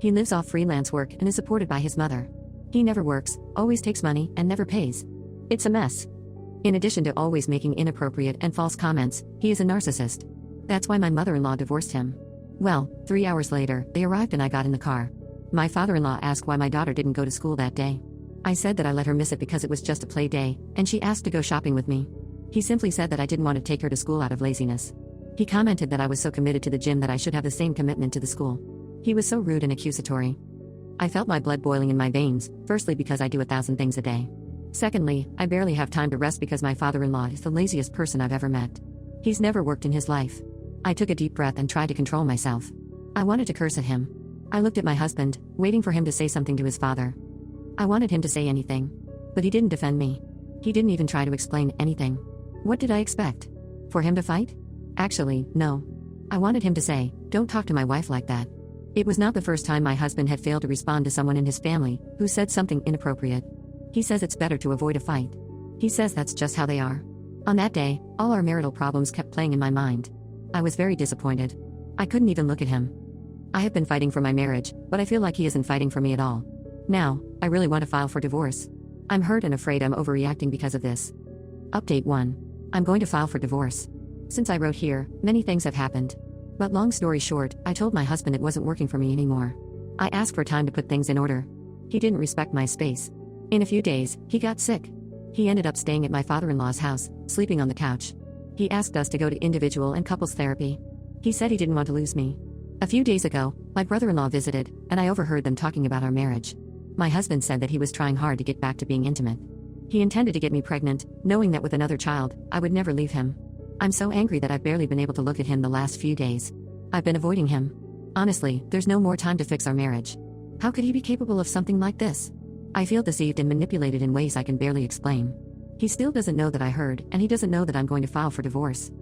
He lives off freelance work and is supported by his mother. He never works, always takes money, and never pays. It's a mess. In addition to always making inappropriate and false comments, he is a narcissist. That's why my mother-in-law divorced him. Well, 3 hours later, they arrived and I got in the car. My father-in-law asked why my daughter didn't go to school that day. I said that I let her miss it because it was just a play day, and she asked to go shopping with me. He simply said that I didn't want to take her to school out of laziness. He commented that I was so committed to the gym that I should have the same commitment to the school. He was so rude and accusatory. I felt my blood boiling in my veins, firstly because I do 1,000 things a day. Secondly, I barely have time to rest because my father-in-law is the laziest person I've ever met. He's never worked in his life. I took a deep breath and tried to control myself. I wanted to curse at him. I looked at my husband, waiting for him to say something to his father. I wanted him to say anything. But he didn't defend me. He didn't even try to explain anything. What did I expect? For him to fight? Actually, no. I wanted him to say, "Don't talk to my wife like that." It was not the first time my husband had failed to respond to someone in his family who said something inappropriate. He says it's better to avoid a fight. He says that's just how they are. On that day, all our marital problems kept playing in my mind. I was very disappointed. I couldn't even look at him. I have been fighting for my marriage, but I feel like he isn't fighting for me at all. Now, I really want to file for divorce. I'm hurt and afraid I'm overreacting because of this. Update 1. I'm going to file for divorce. Since I wrote here, many things have happened. But long story short, I told my husband it wasn't working for me anymore. I asked for time to put things in order. He didn't respect my space. In a few days, he got sick. He ended up staying at my father-in-law's house, sleeping on the couch. He asked us to go to individual and couples therapy. He said he didn't want to lose me. A few days ago, my brother-in-law visited, and I overheard them talking about our marriage. My husband said that he was trying hard to get back to being intimate. He intended to get me pregnant, knowing that with another child, I would never leave him. I'm so angry that I've barely been able to look at him the last few days. I've been avoiding him. Honestly, there's no more time to fix our marriage. How could he be capable of something like this? I feel deceived and manipulated in ways I can barely explain. He still doesn't know that I heard, and he doesn't know that I'm going to file for divorce.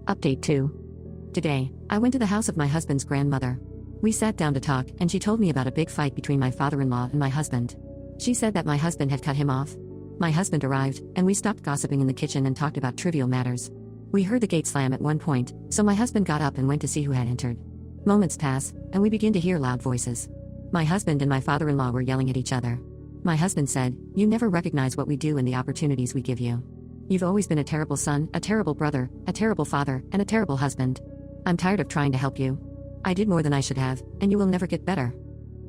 Update 2. Today, I went to the house of my husband's grandmother. We sat down to talk, and she told me about a big fight between my father-in-law and my husband. She said that my husband had cut him off. My husband arrived, and we stopped gossiping in the kitchen and talked about trivial matters. We heard the gate slam at one point, so my husband got up and went to see who had entered. Moments pass, and we begin to hear loud voices. My husband and my father-in-law were yelling at each other. My husband said, "You never recognize what we do and the opportunities we give you. You've always been a terrible son, a terrible brother, a terrible father, and a terrible husband. I'm tired of trying to help you. I did more than I should have, and you will never get better."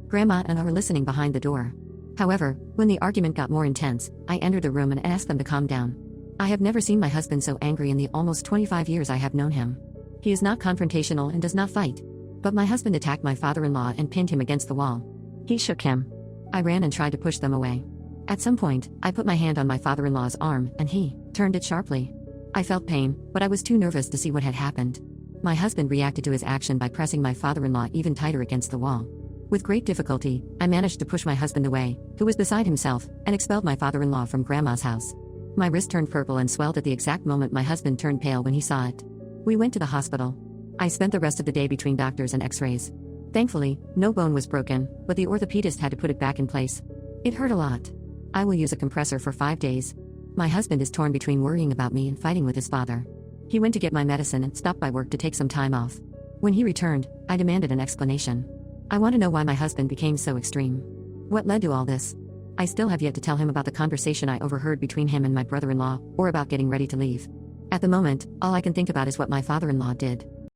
Grandma and I were listening behind the door. However, when the argument got more intense, I entered the room and asked them to calm down. I have never seen my husband so angry in the almost 25 years I have known him. He is not confrontational and does not fight. But my husband attacked my father-in-law and pinned him against the wall. He shook him. I ran and tried to push them away. At some point, I put my hand on my father-in-law's arm, and he turned it sharply. I felt pain, but I was too nervous to see what had happened. My husband reacted to his action by pressing my father-in-law even tighter against the wall. With great difficulty, I managed to push my husband away, who was beside himself, and expelled my father-in-law from Grandma's house. My wrist turned purple and swelled at the exact moment my husband turned pale when he saw it. We went to the hospital. I spent the rest of the day between doctors and x-rays. Thankfully, no bone was broken, but the orthopedist had to put it back in place. It hurt a lot. I will use a compressor for 5 days. My husband is torn between worrying about me and fighting with his father. He went to get my medicine and stopped by work to take some time off. When he returned, I demanded an explanation. I want to know why my husband became so extreme. What led to all this? I still have yet to tell him about the conversation I overheard between him and my brother-in-law, or about getting ready to leave. At the moment, all I can think about is what my father-in-law did.